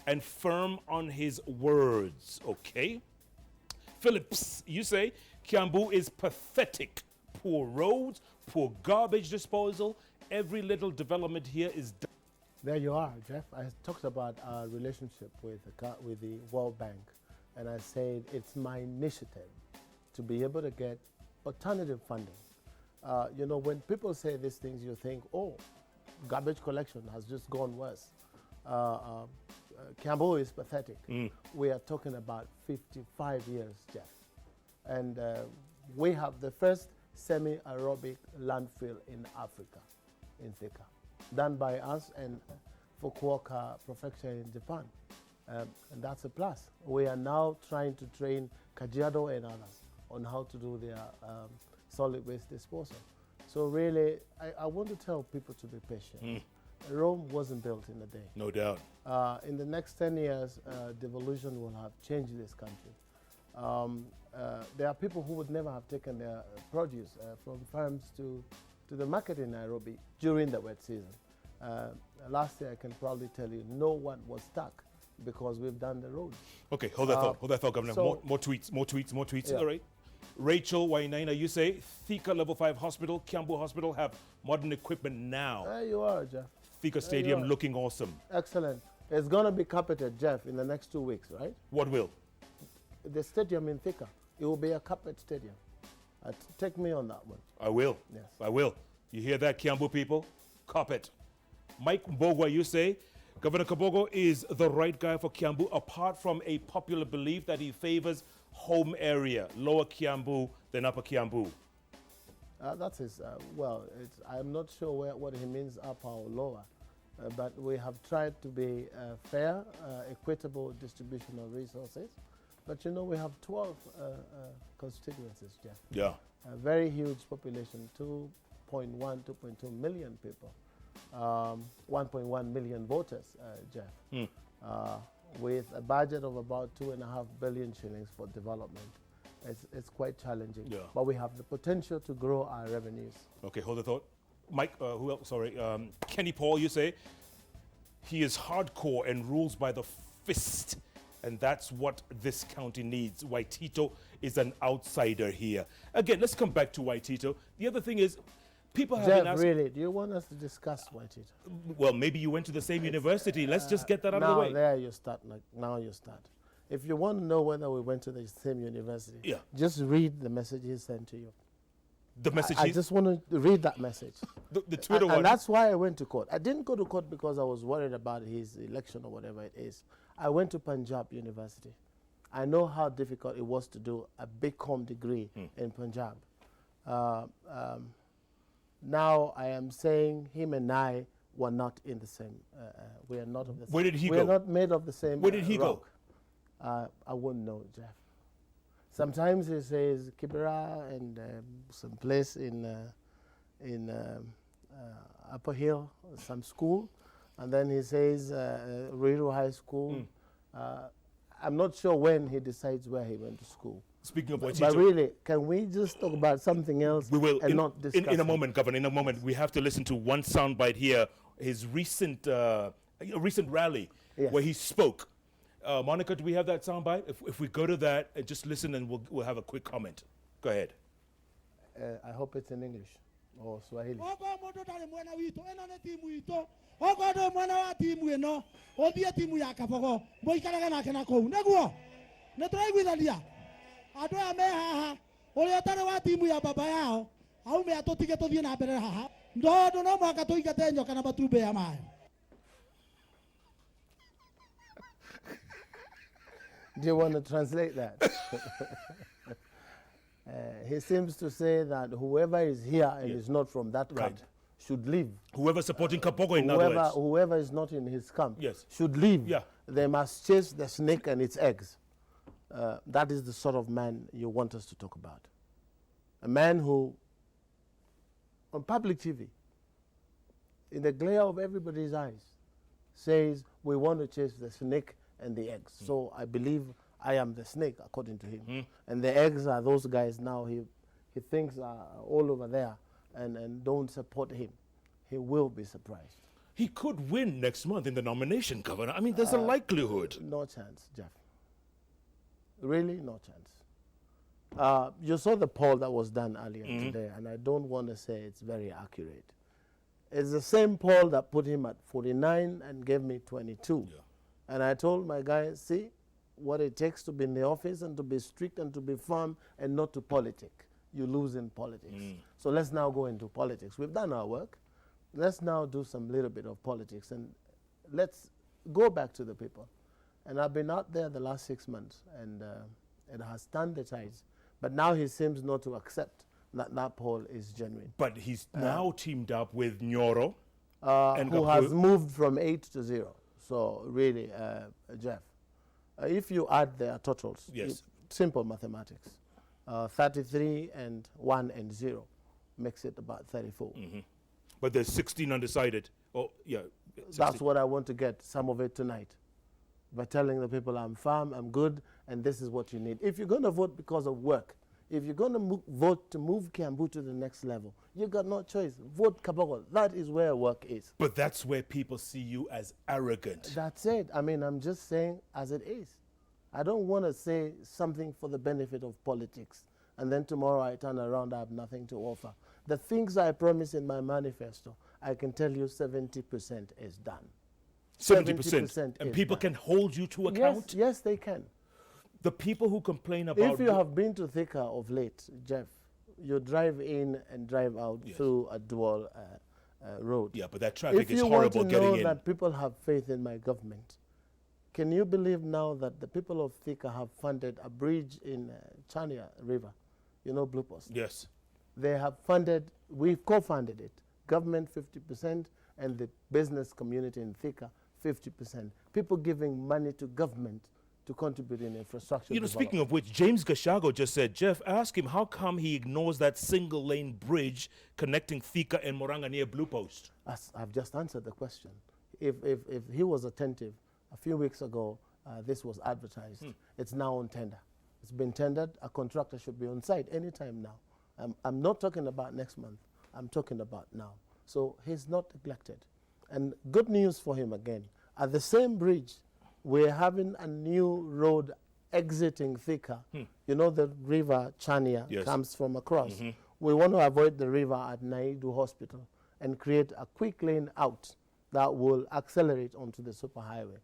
and firm on his words. Okay. Phillips, you say Kiambu is pathetic. Poor roads, poor garbage disposal. Every little development here is done. There you are, Jeff. I talked about our relationship with the World Bank, and I said it's my initiative to be able to get alternative funding. You know, when people say these things, you think, oh, garbage collection has just gone worse. Kiambu is pathetic. We are talking about 55 years, Jeff. And we have the first semi-aerobic landfill in Africa, in Thika, done by us and Fukuoka Prefecture in Japan. And that's a plus. We are now trying to train Kajiado and others on how to do their solid waste disposal. So really, I want to tell people to be patient. Rome wasn't built in a day. No doubt. In the next 10 years, devolution will have changed this country. There are people who would never have taken their produce from farms to the market in Nairobi during the wet season. Last year, I can probably tell you, no one was stuck because we've done the road. Okay, hold that thought, Governor. So, more tweets. Yeah. All right. Rachel Wainaina, you say Thika Level 5 Hospital, Kiambu Hospital have modern equipment now. There you are, Jeff. Thika Stadium looking awesome. Excellent. It's going to be carpeted, Jeff, in the next 2 weeks, right? What will? The stadium in Thika. It will be a carpet stadium. Take me on that one. I will. Yes. I will. You hear that, Kiambu people? Carpet. Mike Mbogwa, you say Governor Kabogo is the right guy for Kiambu, apart from a popular belief that he favors home area, lower Kiambu than upper Kiambu. That is, I'm not sure what he means upper or lower, but we have tried to be fair, equitable distribution of resources. But you know, we have 12 constituencies, Jeff. Yeah. A very huge population, 2.1, 2.2 million people, 1.1 million voters, Jeff. With a budget of about 2.5 billion shillings for development. It's quite challenging, but we have the potential to grow our revenues. Okay, hold the thought. Mike, who else? Sorry, Kenny Paul, you say he is hardcore and rules by the fist, and that's what this county needs. Waitito is an outsider here. Again, let's come back to Waitito. The other thing is, people have been asking, really, do you want us to discuss Waitito? Well, maybe you went to the same university. Let's just get that out of the way. Now there you start. Now you start. If you want to know whether we went to the same university, just read the message he sent to you. The message I just want to read that message. the Twitter one. And that's why I went to court. I didn't go to court because I was worried about his election or whatever it is. I went to Punjab University. I know how difficult it was to do a BCom degree in Punjab. Now I am saying him and I were not in the same. We are not of the same. Where did he go? We are not made of the same. Where did he go? I wouldn't know, Jeff. Sometimes he says Kibera and some place in Upper Hill, some school, and then he says Ruiru High School. I'm not sure when he decides where he went to school. Speaking of Waitito, but really, can we just talk about something else? We will and not discuss in a moment, Governor. In a moment, we have to listen to one soundbite here. His recent rally where he spoke. Monica, do we have that soundbite? If we go to that and just listen, and we'll have a quick comment. Go ahead. I hope it's in English or Swahili. Do you want to translate that? He seems to say that whoever is here and is not from that camp should leave. Whoever supporting Kabogo, in other words. Whoever is not in his camp should leave. Yeah. They must chase the snake and its eggs. That is the sort of man you want us to talk about. A man who, on public TV, in the glare of everybody's eyes, says, we want to chase the snake and the eggs. So I believe I am the snake, according to him. And the eggs are those guys now he thinks are all over there and don't support him. He will be surprised. He could win next month in the nomination, Governor. I mean, there's a likelihood. No chance, Jeff. Really, no chance. You saw the poll that was done earlier today, and I don't want to say it's very accurate. It's the same poll that put him at 49 and gave me 22. Yeah. And I told my guys, see what it takes to be in the office and to be strict and to be firm and not to politic. You lose in politics. So let's now go into politics. We've done our work. Let's now do some little bit of politics and let's go back to the people. And I've been out there the last 6 months and it has turned the tides. But now he seems not to accept that that poll is genuine. But he's now teamed up with Nyoro. Who has moved from 8 to 0. So really, Jeff, if you add their totals, yes, simple mathematics, 33 and 1 and 0 makes it about 34. But there's 16 undecided. Oh, yeah. 16. That's what I want to get, some of it tonight, by telling the people I'm firm, I'm good, and this is what you need. If you're going to vote because of work, if you're going to vote to move Kiambu to the next level, you've got no choice. Vote Kabogo. That is where work is. But that's where people see you as arrogant. That's it. I mean, I'm just saying as it is. I don't want to say something for the benefit of politics, and then tomorrow I turn around, I have nothing to offer. The things I promise in my manifesto, I can tell you 70% is done. 70%? And people can hold you to account? Yes, they can. The people who complain about... If you have been to Thika of late, Jeff, you drive in and drive out through a dual road. Yeah, but that traffic is horrible getting in. If you want to know that people have faith in my government, can you believe now that the people of Thika have funded a bridge in Chania River, you know, Blue Post? Yes. They have funded, we've co-funded it, government 50% and the business community in Thika 50%. People giving money to government to contribute in infrastructure. You know, speaking of which, James Gashago just said, Jeff, ask him how come he ignores that single-lane bridge connecting Thika and Moranga near Blue Post. I've just answered the question. If he was attentive, a few weeks ago, this was advertised. It's now on tender. It's been tendered. A contractor should be on site anytime now. I'm not talking about next month. I'm talking about now. So he's not neglected. And good news for him again. At the same bridge, we're having a new road exiting Thika. You know, the river Chania comes from across. We want to avoid the river at Naidu Hospital and create a quick lane out that will accelerate onto the superhighway.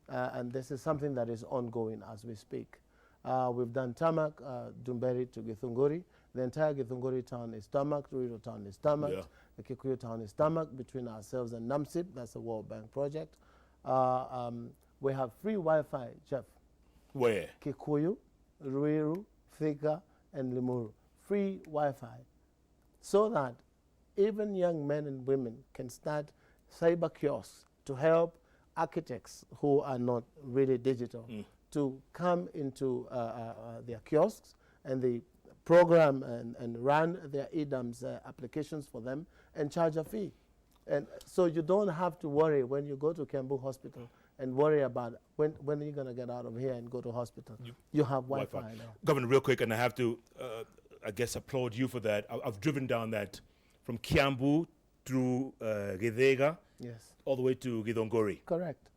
And this is something that is ongoing as we speak. We've done tarmac, Dumberi to Githunguri. The entire Githunguri town is tarmac, Ruiru town is tarmac, the Kikuyu town is tarmac between ourselves and NAMSIP. That's a World Bank project. We have free Wi-Fi, Jeff. Where? Kikuyu, Ruiru, Thika, and Limuru. Free Wi-Fi. So that even young men and women can start cyber kiosks to help architects who are not really digital to come into their kiosks and they program and run their EDAMS applications for them and charge a fee. And so you don't have to worry when you go to Kiambu Hospital and worry about when are you going to get out of here and go to hospital. You have Wi-Fi now. Governor, real quick, and I have to, I guess, applaud you for that. I've driven down that from Kiambu through Githega all the way to Githongori. Correct.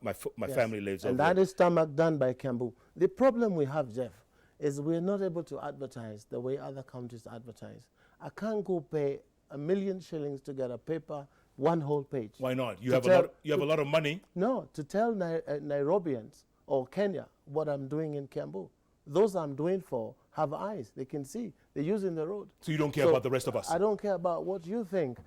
My family lives over and there. that is tarmac done by Kiambu. The problem we have, Jeff, is we're not able to advertise the way other countries advertise. I can't go pay $1 million shillings to get a paper, one whole page. Why not? You have a lot of money. No, to tell Nairobians or Kenya what I'm doing in Kiambu. Those I'm doing for have eyes. They can see. They're using the road. So you don't care about the rest of us? I don't care about what you think.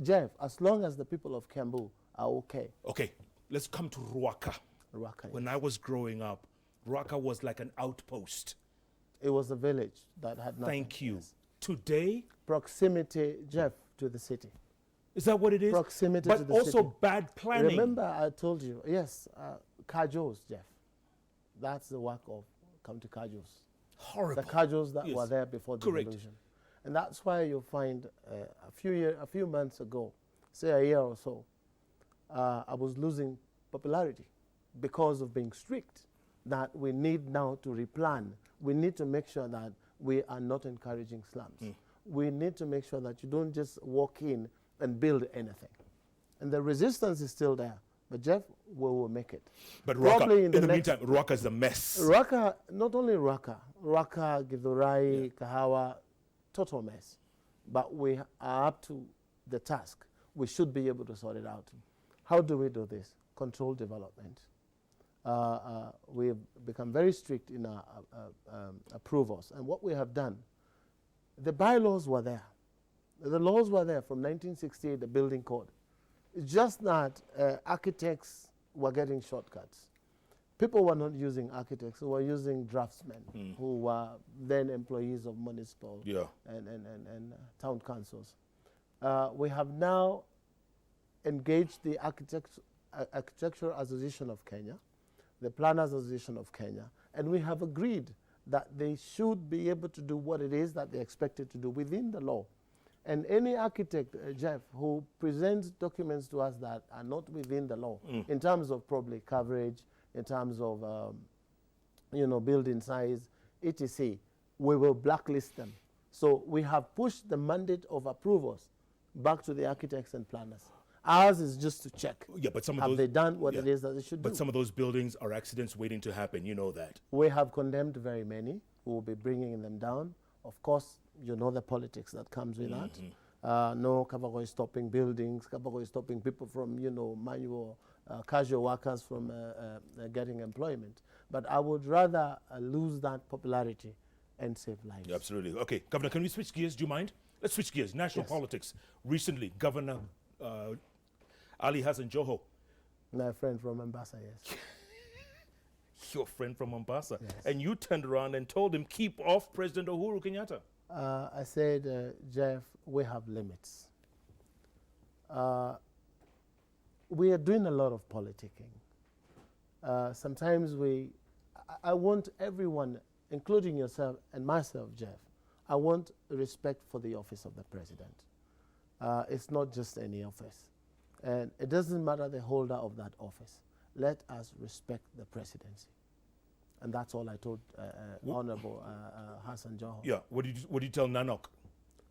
Jeff, as long as the people of Kiambu are okay. Okay, let's come to Ruaka. Ruaka. When I was growing up, Ruaka was like an outpost. It was a village that had nothing. Thank you. Today? Proximity, Jeff, to the city. Is that what it is? Proximity to the city. But also bad planning. Remember I told you, yes, Kajos, Jeff. That's the work of County Kajos. Horrible. The Kajos that were there before the revolution. And that's why you'll find a few months ago, say a year or so, I was losing popularity because of being strict, that we need now to replan. We need to make sure that we are not encouraging slums. We need to make sure that you don't just walk in and build anything. And the resistance is still there. But Jeff, we will make it. But Ruaka, Probably in the meantime, Ruaka's a mess. Ruaka, not only Ruaka, Githurai, Kahawa, total mess. But we are up to the task. We should be able to sort it out. How do we do this? Control development. We've become very strict in our approvals. And what we have done, the bylaws were there. The laws were there from 1968, the building code. It's just that architects were getting shortcuts. People were not using architects, who were using draftsmen, who were then employees of municipal and town councils. We have now engaged the Architectural Association of Kenya, the Planners Association of Kenya, and we have agreed that they should be able to do what it is that they're expected to do within the law. And any architect, Jeff, who presents documents to us that are not within the law, in terms of probably coverage, in terms of building size, etc., we will blacklist them. So we have pushed the mandate of approvals back to the architects and planners. Ours is just to check. Yeah, but some of have those, they done what it is that they should do? But some of those buildings are accidents waiting to happen. You know that. We have condemned very many. We will be bringing them down. Of course, you know the politics that comes with that. No, Kabogo is stopping buildings. Kabogo is stopping people from, manual, casual workers from getting employment. But I would rather lose that popularity and save lives. Yeah, absolutely. Okay, Governor, can we switch gears? Do you mind? Let's switch gears. National politics. Recently, Governor Ali Hassan Joho. My friend from Mombasa, yes. Your friend from Mombasa. Yes. And you turned around and told him, keep off President Uhuru Kenyatta. I said, Jeff, we have limits. We are doing a lot of politicking. Sometimes I want everyone, including yourself and myself, Jeff, I want respect for the office of the president. It's not just any office. And it doesn't matter the holder of that office. Let us respect the presidency. And that's all I told Honorable Hassan Joho. Yeah, what did you tell Nanok?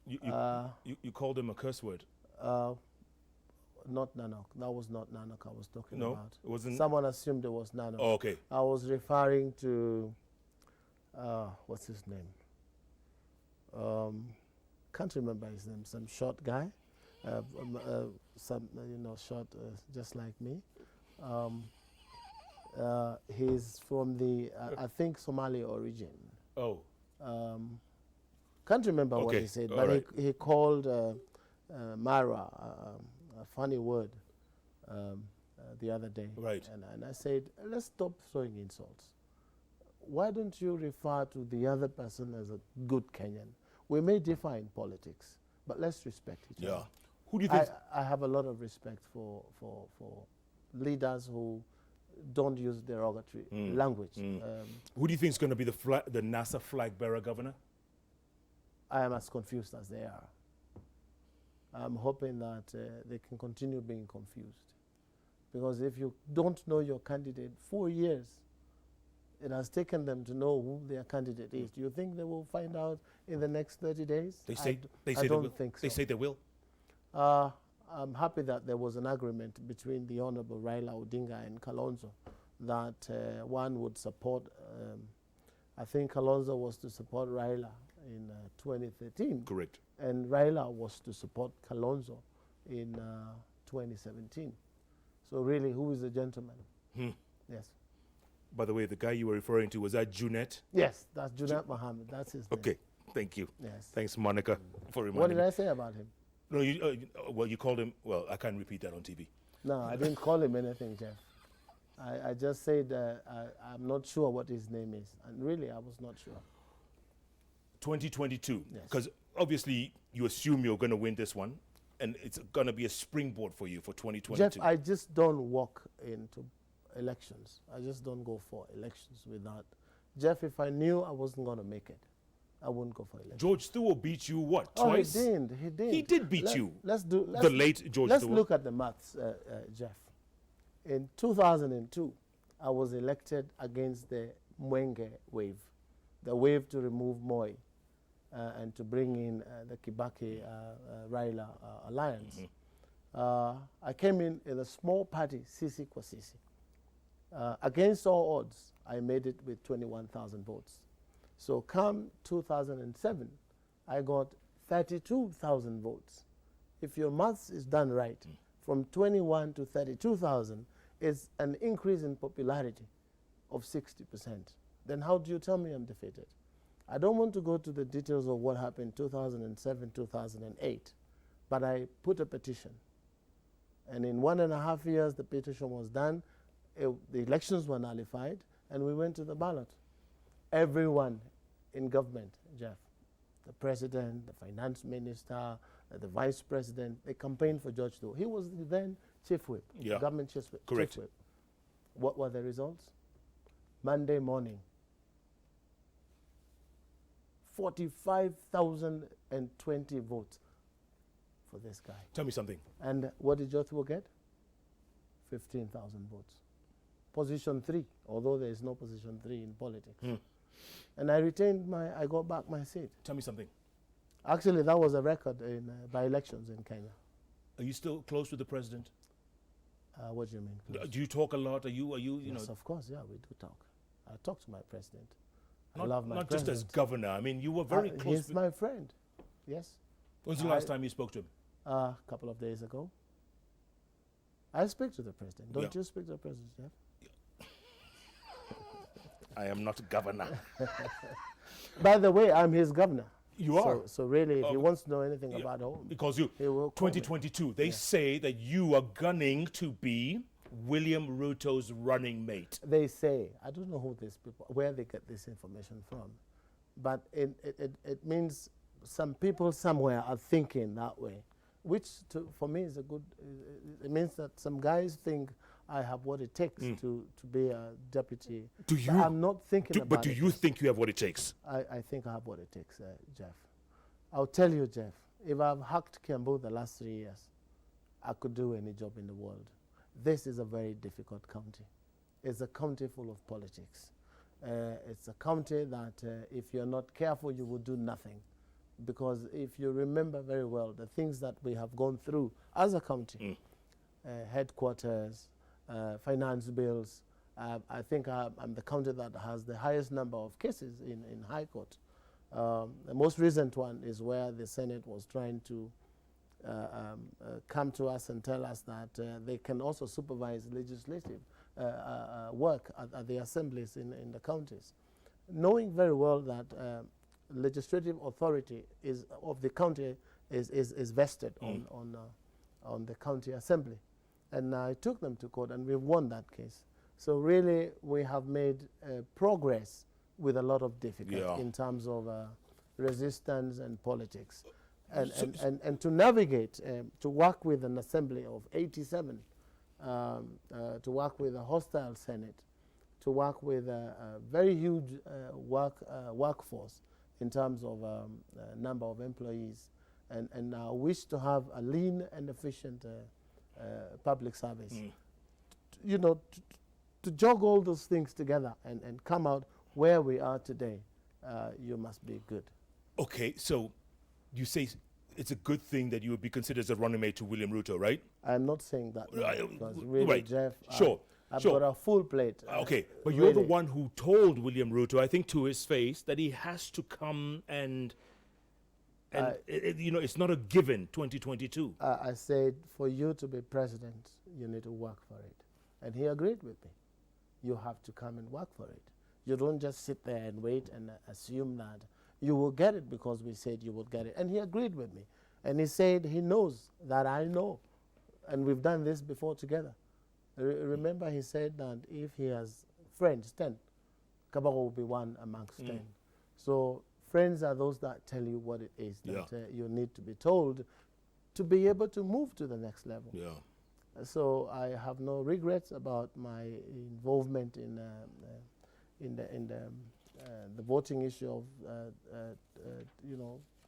You called him a curse word. Not Nanok. That was not Nanok I was talking No, about. it wasn't. Someone assumed it was Nanok. Oh, okay. I was referring to, what's his name? Can't remember his name. Some short guy. Short, just like me. He's from the, I think, Somali origin. Oh. Can't remember what he said, but he called Mara a funny word the other day. Right. And I said, let's stop throwing insults. Why don't you refer to the other person as a good Kenyan? We may differ in politics, but let's respect each other. Who do you think? I have a lot of respect for leaders who don't use derogatory language. Who do you think is going to be the NASA flag bearer, Governor? I am as confused as they are. I'm hoping that they can continue being confused. Because if you don't know your candidate 4 years, it has taken them to know who their candidate is. Do you think they will find out in the next 30 days? I don't think so. They say they will. I'm happy that there was an agreement between the Honorable Raila Odinga and Kalonzo that one would support, I think Kalonzo was to support Raila in 2013. Correct. And Raila was to support Kalonzo in 2017. So really, who is the gentleman? Yes. By the way, the guy you were referring to, was that Junet? Yes, that's Junet Mohammed. That's his name. Okay, thank you. Yes. Thanks, Monica, for reminding What did me. I say about him? No, you called him, well, I can't repeat that on TV. No, I didn't call him anything, Jeff. I just said I'm not sure what his name is. And really, I was not sure. 2022, Yes. because obviously you assume you're going to win this one, and it's going to be a springboard for you for 2022. Jeff, I just don't walk into elections. I just don't go for elections without. Jeff, if I knew I wasn't going to make it, I wouldn't go for elections. George Stewart beat you, what, Oh, twice? he did. He did. He did beat you. The late George Let's Stewart. look at the maths, Jeff. In 2002, I was elected against the Mwenge wave, the wave to remove Moi and to bring in the Kibaki-Raila alliance. I came in a small party, Sisi kwa Sisi. Against all odds, I made it with 21,000 votes. So come 2007, I got 32,000 votes. If your maths is done right, from 21 to 32,000 is an increase in popularity of 60%. Then how do you tell me I'm defeated? I don't want to go to the details of what happened 2007, 2008, but I put a petition. And in 1.5 years, the petition was done. The elections were nullified, and we went to the ballot. Everyone in government, Jeff, the president, the finance minister, the vice president, they campaigned for George Doe. He was the then chief whip, government chief whip. Correct. Chief whip. What were the results? Monday morning, 45,020 votes for this guy. Tell me something. And what did George Doe get? 15,000 votes. Position 3, although there is no position 3 in politics. And I got back my seat. Tell me something. Actually, that was a record in by-elections in Kenya. Are you still close with the president? What do you mean? Do you talk a lot? Are you Yes, know? of course, yeah, we do talk. I talk to my president. I Not, love my not president. just as governor. I mean, you were very close. He's my friend, yes. When's the last time you spoke to him? A couple of days ago. I speak to the president. Don't you speak to the president, Jeff? I am not governor. By the way, I'm his governor. You are. So really, if he wants to know anything about home, Because you, he will call me. 2022, they say that you are gunning to be William Ruto's running mate. They say, I don't know who these people, where they get this information from, but it means some people somewhere are thinking that way, which for me is a good, it means that some guys think I have what it takes to be a deputy. Do you? But I'm not thinking about But do it. you think you have what it takes? I think I have what it takes, Jeff. I'll tell you, Jeff, if I've hacked Kiambu the last 3 years, I could do any job in the world. This is a very difficult county. It's a county full of politics. It's a county that if you're not careful, you will do nothing. Because if you remember very well, the things that we have gone through as a county, headquarters, finance bills, I think I'm the county that has the highest number of cases in High Court. The most recent one is where the Senate was trying to come to us and tell us that they can also supervise legislative work at the assemblies in the counties. Knowing very well that legislative authority of the county is vested on the county assembly. And I took them to court and we won that case. So really we have made progress with a lot of difficulty in terms of resistance and politics. And to navigate, to work with an assembly of 87, to work with a hostile Senate, to work with a very huge workforce in terms of number of employees, and I wish to have a lean and efficient public service. You know, to jog all those things together and come out where we are today, you must be good. Okay, so you say it's a good thing that you would be considered as a running mate to William Ruto, right? I'm not saying that, because really, Jeff, I've got a full plate. Okay, but you're the one who told William Ruto, I think to his face, that he has to come and you know, it's not a given 2022. I said, for you to be president, you need to work for it. And he agreed with me. You have to come and work for it. You don't just sit there and wait and assume that you will get it because we said you would get it. And he agreed with me. And he said he knows that I know. And we've done this before together. Remember, he said that if he has friends, 10, Kabogo will be one amongst 10. So friends are those that tell you what it is that you need to be told to be able to move to the next level. So I have no regrets about my involvement in the voting issue of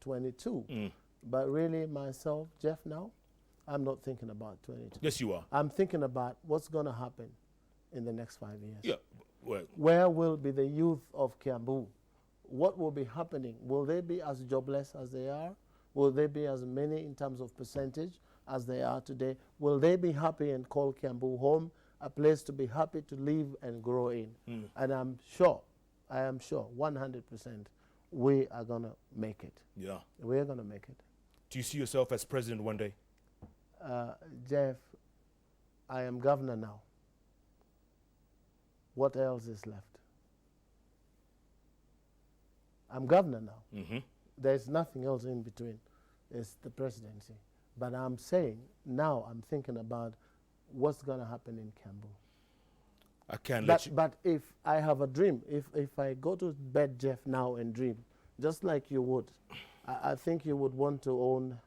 22. But really myself, Jeff, now, I'm not thinking about 22. Yes, you are. I'm thinking about what's going to happen in the next 5 years. Yeah. Well, where will be the youth of Kiambu? What will be happening? Will they be as jobless as they are? Will they be as many in terms of percentage as they are today? Will they be happy and call Kiambu home, a place to be happy to live and grow in? And I am sure, 100%, we are going to make it. Yeah. We are going to make it. Do you see yourself as president one day? Jeff, I am governor now. What else is left? I'm governor now. There's nothing else in between. It's the presidency. But I'm saying now I'm thinking about what's going to happen in Kiambu. I can't let you. But if I have a dream, if I go to bed, Jeff, now and dream, just like you would, I think you would want to own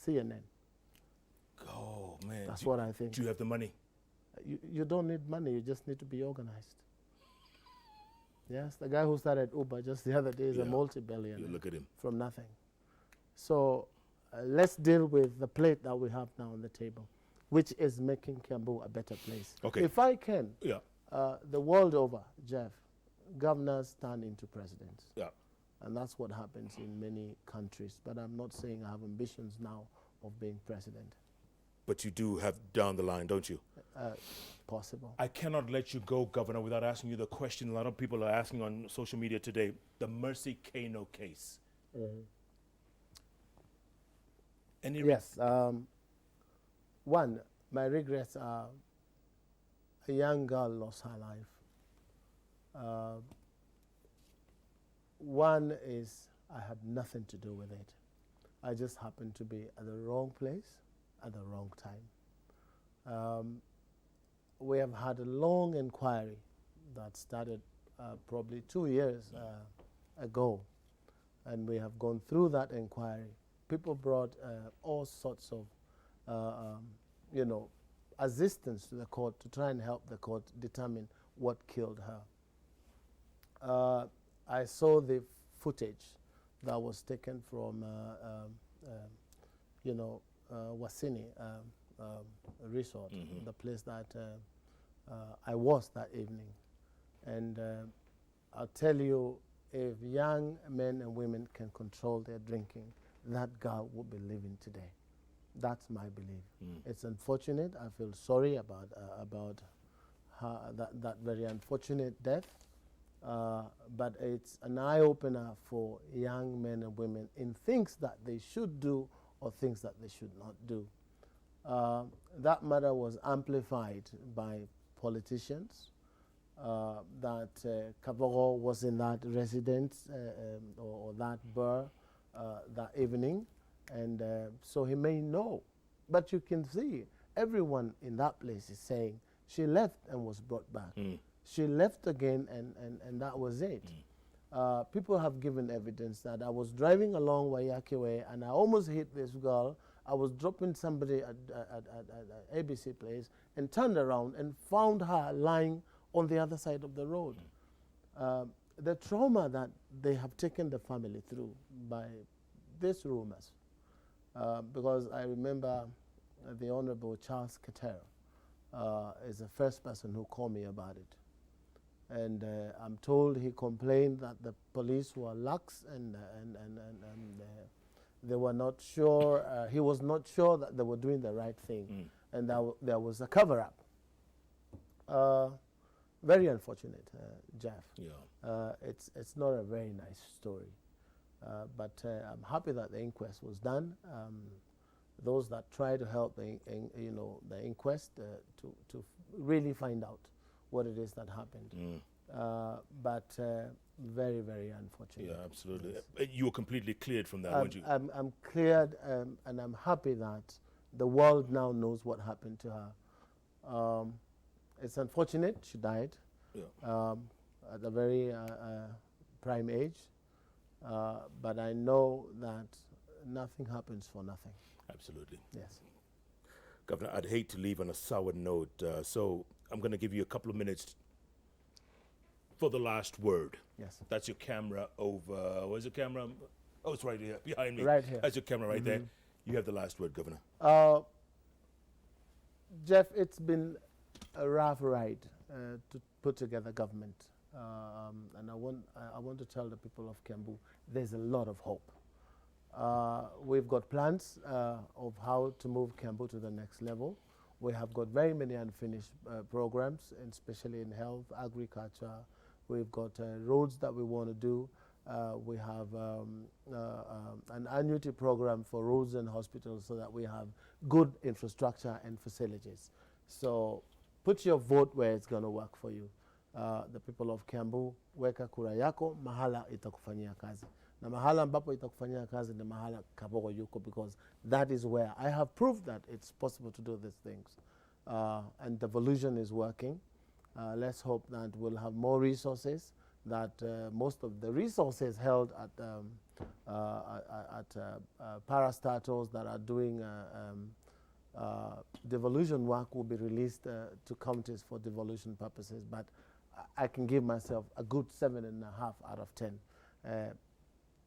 CNN. Oh, man. That's what I think. Do you have the money? You don't need money. You just need to be organized. Yes, the guy who started Uber just the other day is a multi-billionaire. You look at him. From nothing. So let's deal with the plate that we have now on the table, which is making Kiambu a better place. Okay. If I can, the world over, Jeff, governors turn into presidents. Yeah. And that's what happens in many countries. But I'm not saying I have ambitions now of being president. But you do have down the line, don't you? Possible. I cannot let you go, Governor, without asking you the question a lot of people are asking on social media today. The Mercy Kano case. Yes. One, my regrets are a young girl lost her life. One is I had nothing to do with it. I just happened to be at the wrong place at the wrong time. We have had a long inquiry that started probably 2 years ago, and we have gone through that inquiry. People brought all sorts of, assistance to the court to try and help the court determine what killed her. I saw the footage that was taken from, Wasini Resort, the place that I was that evening. And I'll tell you, if young men and women can control their drinking, that girl would be living today. That's my belief. It's unfortunate. I feel sorry about her, that very unfortunate death. But it's an eye-opener for young men and women in things that they should do or things that they should not do. That matter was amplified by politicians, that Kabogo was in that residence or that bar that evening, and so he may know. But you can see everyone in that place is saying she left and was brought back. She left again, and that was it. People have given evidence that I was driving along Wayaki Way and I almost hit this girl. I was dropping somebody at ABC Place and turned around and found her lying on the other side of the road. The trauma that they have taken the family through by these rumors, because I remember the Honorable Charles Katero is the first person who called me about it. And I'm told he complained that the police were lax and they were not sure, he was not sure that they were doing the right thing, and there was a cover-up. Very unfortunate, Jeff. Yeah. It's not a very nice story, but I'm happy that the inquest was done. Those that try to help the inquest to really find out what it is that happened. But very, very unfortunate. Yeah, absolutely. Yes. You were completely cleared from that, weren't you? I'm cleared, and I'm happy that the world now knows what happened to her. It's unfortunate she died at a very prime age, but I know that nothing happens for nothing. Absolutely. Yes. Governor, I'd hate to leave on a sour note, so I'm going to give you a couple of minutes for the last word. Yes. That's your camera over. Where's your camera? Oh, it's right here, behind me. Right here. That's your camera right there. You have the last word, Governor. Jeff, it's been a rough ride to put together government. And I want to tell the people of Kiambu, there's a lot of hope. We've got plans of how to move Kiambu to the next level. We have got very many unfinished programs, and especially in health, agriculture. We've got roads that we want to do. We have an annuity program for roads and hospitals so that we have good infrastructure and facilities. So put your vote where it's going to work for you. The people of Kiambu, weka kura yako, mahala itakufanyia kazi. Na mahala ambapo itakufanyia kazi ni mahala Kabogo yuko, because that is where I have proved that it's possible to do these things. And devolution is working. Let's hope that we'll have more resources, that most of the resources held at parastatals that are doing devolution work will be released to counties for devolution purposes. But I can give myself a good 7.5 out of 10.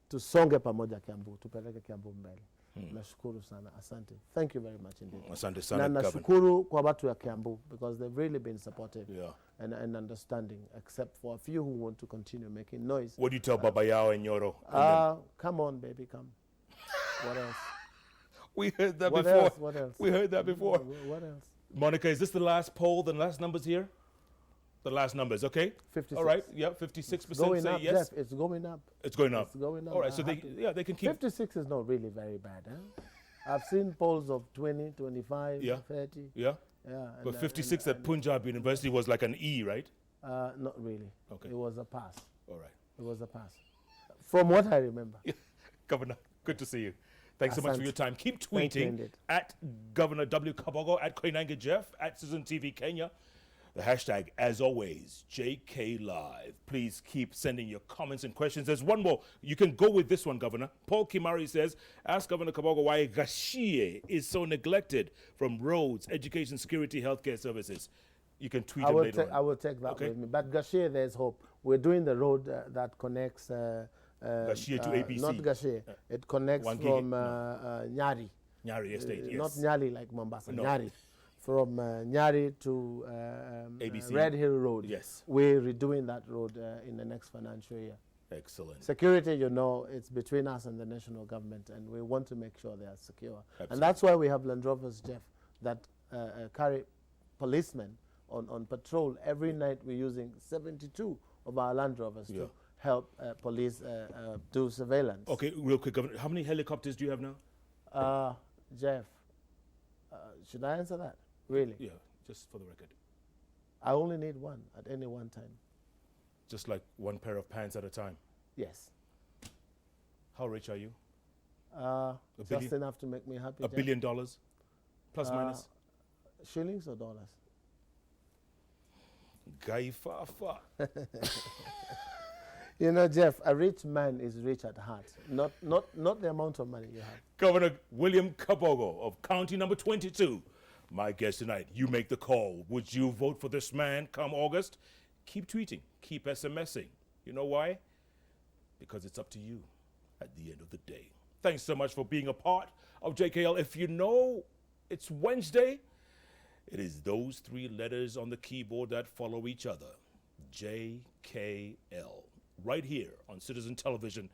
Tusonge pamoja Kiambu, tupeleke Kiambu mbele. Nashukuru sana, asante. Thank you very much indeed. Asante sana. Na nashukuru kwa watu ya Kiambu, because they've really been supportive, yeah, and understanding, except for a few who want to continue making noise. What do you tell Baba Yao and Nyoro? Come on, baby, come. What else? We heard that What before. else? What else? We heard that before. What else? Monica, is this the last poll, the last numbers here? The last numbers, okay? 56. All right, yeah, 56% Going say up, yes. Jeff, it's going up. It's going up. It's going up. All right, so they can keep. 56 is not really very bad, huh? I've seen polls of 20, 25, Yeah. 30. Yeah? Yeah. But 56 at Punjab University was like an E, right? Not really. Okay. It was a pass. All right. It was a pass. From what I remember. Governor, good to see you. Thanks so much for your time. Keep Thank you tweeting indeed. at Governor W. Kabogo, at Koinange Jeff, at Citizen TV Kenya. The hashtag, as always, JKLive. Please keep sending your comments and questions. There's one more. You can go with this one, Governor. Paul Kimari says, ask Governor Kabogo why Gashie is so neglected from roads, education, security, healthcare services. You can tweet him later on. I will take that with me. But Gashie, there's hope. We're doing the road that connects... Gashie to ABC. Not Gashie. It connects from Nyari. Nyari Estate, yes. Not Nyali like Mombasa, No. Nyari. From Nyari to ABC. Red Hill Road. Yes. We're redoing that road in the next financial year. Excellent. Security, you know, it's between us and the national government, and we want to make sure they are secure. Absolutely. And that's why we have Land Rovers, Jeff, that carry policemen on patrol. Every night we're using 72 of our Land Rovers to help police do surveillance. Okay, real quick, Governor, how many helicopters do you have now? Jeff, should I answer that? Really? Yeah, just for the record. I only need one at any one time. Just like one pair of pants at a time. Yes. How rich are you? Just billion? enough to make me happy. $1 Jeff. billion? Plus minus? Shillings or dollars? Guy Fafa. You know, Jeff, a rich man is rich at heart, not the amount of money you have. Governor William Kabogo of County number 22. My guest tonight, you make the call. Would you vote for this man come August? Keep tweeting, keep SMSing. You know why? Because it's up to you at the end of the day. Thanks so much for being a part of JKL. If you know it's Wednesday, it is those 3 letters on the keyboard that follow each other. JKL. Right here on Citizen Television,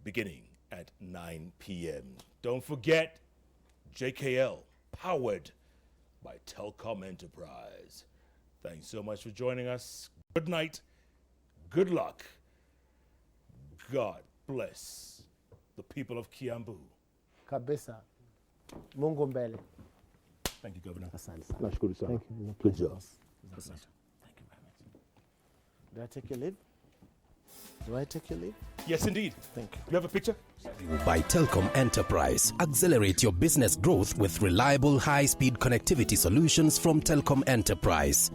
beginning at 9 p.m. Don't forget, JKL, powered by Telcom Enterprise. Thanks so much for joining us. Good night. Good luck. God bless the people of Kiambu. Kabisa. Mungu mbele. Thank you, Governor. Asante sana. Nashukuru sana. Thank you. Good job. Thank you very much. Do I take your leave? Do I take your leave? Yes, indeed. Thank you. You have a picture? By Telcom Enterprise. Accelerate your business growth with reliable high-speed connectivity solutions from Telcom Enterprise.